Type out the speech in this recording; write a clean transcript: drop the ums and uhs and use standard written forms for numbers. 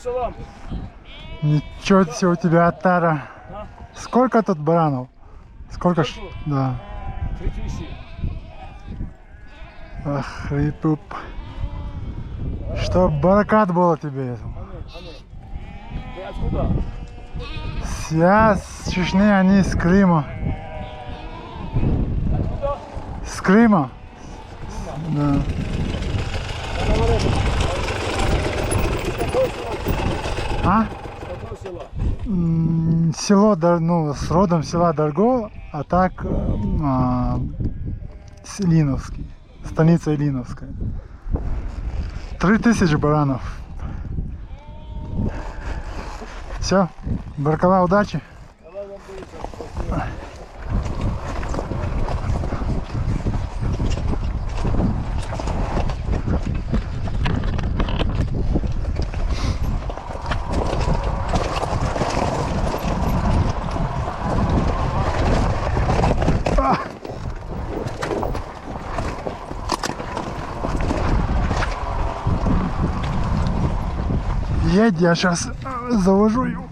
салам. Ничего себе у тебя отара. А? Сколько тут баранов? Сколько? Сколько? Да. 3000. Ах, Ютуб. Чтоб баракат было тебе. Аминь, аминь. Ты откуда? Я с Чечни, они из Крыма. Откуда? С Крыма. Да. А? Какое село? Село, ну, с родом села Дарго, а так Ильиновский, станица Ильиновская. 3000 баранов. Все, Баркала, удачи. Давай вам будет. Едь, я сейчас завожу его.